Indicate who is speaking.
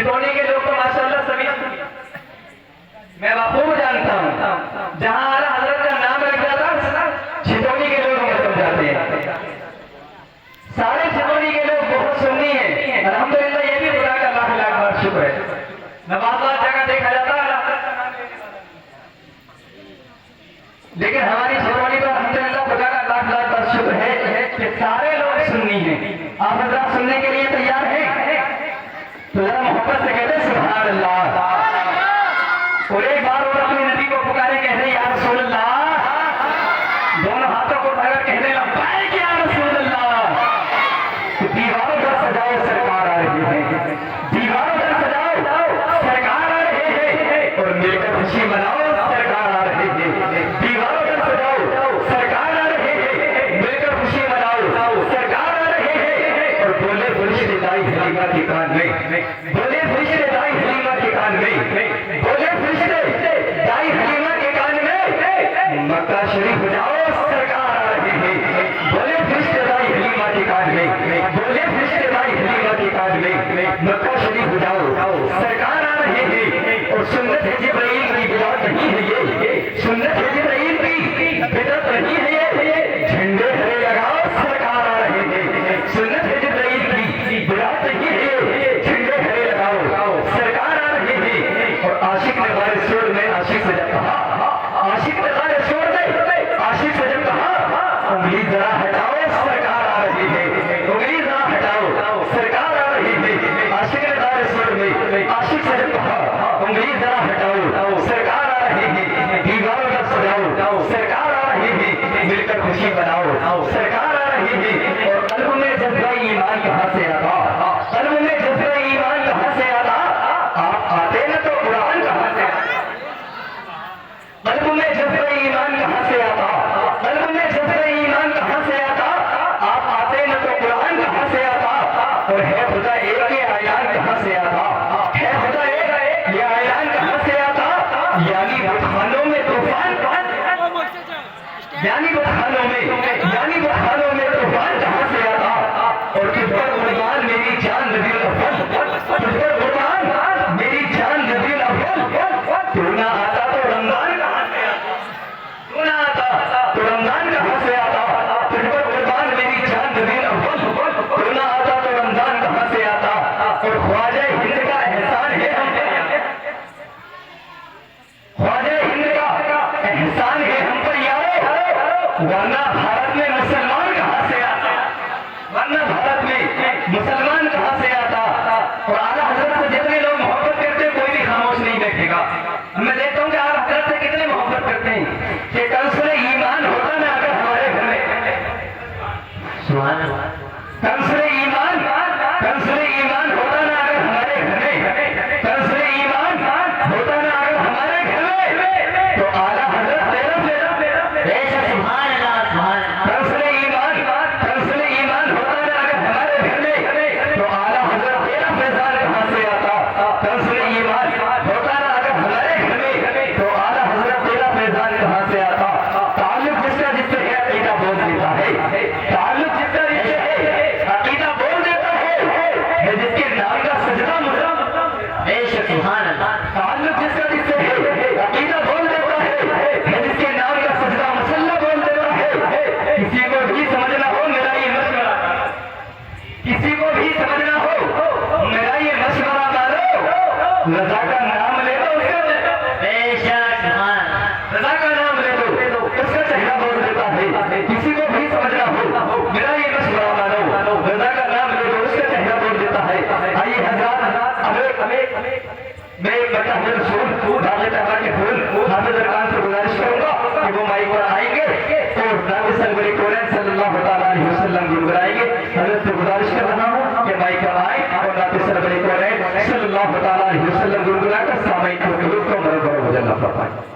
Speaker 1: छितौनी के लोग तो माशाअल्लाह सभी मैं बापूब जानता हूँ, जहाँ आला हजरत का नाम लग जाता छितौनी के लोग हमें समझाते हैं। सारे छितौनी के लोग बहुत सुन्नी हैं, अल्हम्दुलिल्लाह। ये भी खुदा का लाख लाख बार शुक्र है। नवाज जगह देखा जाता है, लेकिन हमारी छितौनी पर अल्हम्दुलिल्लाह खुदा का लाख लाख बार शुक्र है कि सारे लोग सुन्नी हैं। आप हजरात सुनने के लिए तैयार हैं? तो जरा मोहब्बत से कहते सुभान अल्लाह। और एक बार और अपनी नबी को पुकारे, कहते या रसूल अल्लाह। दोनों हाथों को उठाकर कहने लब्बैक या रसूल अल्लाह। दीवारों पर सजाओ सरकार आ रही है, दीवारों पर सजाओ सरकार आ रही है, और मिलकर खुशी मनाओ सरकार आ रही है। दीवारों पर सजाओ सरकार आ रही है, मिलकर खुशी मनाओ सरकार आ रही है। और बोले फरिश्ते दाई हलीमा के कान में, बोले फरिश्ते दाई हलीमा के कान में, बोले फरिश्ते दाई हलीमा के कान में, मक्का शरीफ जाओ सरकार आ रही है। बोले फरिश्ते दाई हलीमा के कान में, बोले फरिश्ते दाई हलीमा के कान में, मक्का शरीफ जाओ सरकार आ रही है। और सुन्नत है जिब्राइल की बिदात नहीं है ये, सुन्नत है जिब्राइल की बिदात नहीं है ये। झंडे हरे लगाओ सरकार आ रहे हैं, सुन्नत है जिब्राइल की बिदात नहीं है ये। झंडे हरे लगाओ सरकार आ रहे हैं। और आशिक ने बारे शोर में आशिक से जब कहा, आशिक ने बारे शोर में आशिक से जब कहा, उंगली जरा हटाओ सरकार आ रही है, उंगली जरा हटाओ सरकार आ रही है। आशिक ने बारे शोर में आशिक से जब कहा, उंगली जरा हटाओ सरकार आ रही है। दीवारों पर सजाओ सरकार आ रही है, मिलकर खुशी बनाओ सरकार आ रही है। और कल्ब में जज्बा ईमान कहाँ से आता, कल्ब में जज्बा ईमान कहाँ से आता? आप आते न तो कुरान कहाँ से आता? कल्ब में जज्बा ईमान कहाँ से आता, कल्ब में जज्बा ईमान कहाँ से आता? आप आते न तो कुरान कहाँ से आता? और है खुदा एक के आयान कहाँ से आता, है खुदा एक ये आयान कहाँ से आता? यानी बुखानों में तूफान, यानी बुखानों में, यानी बुखानों में तूफान कहाँ से आता? और तुझ पर कुर्बान मेरी जान नबील अव्वल, तुझ पर कुर्बान मेरी जान नबील अव्वल। तू ना आता तो रमजान कहाँ से आता, तू ना आता तो रमजान कहाँ से आता? तुझ पर कुर्बान मेरी जान नबील अव्वल, तू ना आता तो रमजान कहाँ से आता? और ख्वाजा हिंद का एहसान है हम पे, ख्वाजा हिंद का एहसान है हम पर यारो, वरना भारत में मुसलमान कहाँ से आता, वरना भारत में मुसलमान कहाँ से आता? और आला हजरत से जितने लोग मोहब्बत करते हैं कोई भी खामोश नहीं बैठेगा। मैं देखता हूँ कि आला हजरत से कितने मोहब्बत करते हैं कि कंसुल ईमान होता ना अगर हमारे घर में, कंसुल ईमान, कंसुल ईमान होता ना अगर हमारे घर में, कंसुल ईमान होता ना अगर हमारे घर में, तो आला हजरत तेरा कंसुल ईमान, कंसुल ईमान होता ना अगर हमारे घर में, तो आला हजरत तेरा फैजान कहाँ से आता? कंसुल ईमान होता ना अगर हमारे घर में, तो आला हजरत तेरा फैजान कहाँ से आता? ताल्लुक जिसका जिससे है अकीदा बोल देता है, ताल्लुक जिसका जिससे है अकीदा बोल देता है जिसके नाम का सजदा मुद्रा, ताल्लुक जिसका जिससे है अकीदा बोल देता है जिसके नाम का सजदा मसल्ला बोल देता है। किसी को भी समझना हो मेरा ये मशवरा, किसी को भी समझना हो मेरा ये मशवरा मानो, रजा का नाम ले लो, रजा का नाम ले लो, उसका चेहरा बोल देता है। किसी को भी समझना हो मेरा ये मशवरा मानो, रजा का नाम ले लो, उसका चेहरा बोल देता है। आइए हज़रात, मैं एक बता के फूल हाफिज़ अरकान से गुजारिश करूंगा कि वो माइक पर आएंगे और नाबी सल्लल्लाहु अलैहि वसल्लम गुनगुनाएंगे। हज़रत से गुजारिश कर रहा हूँ कि माइक पर आए और नाबी सल्लल्लाहु अलैहि वसल्लम गुनगुनाकर सामईन को मरहबा फरमाएं।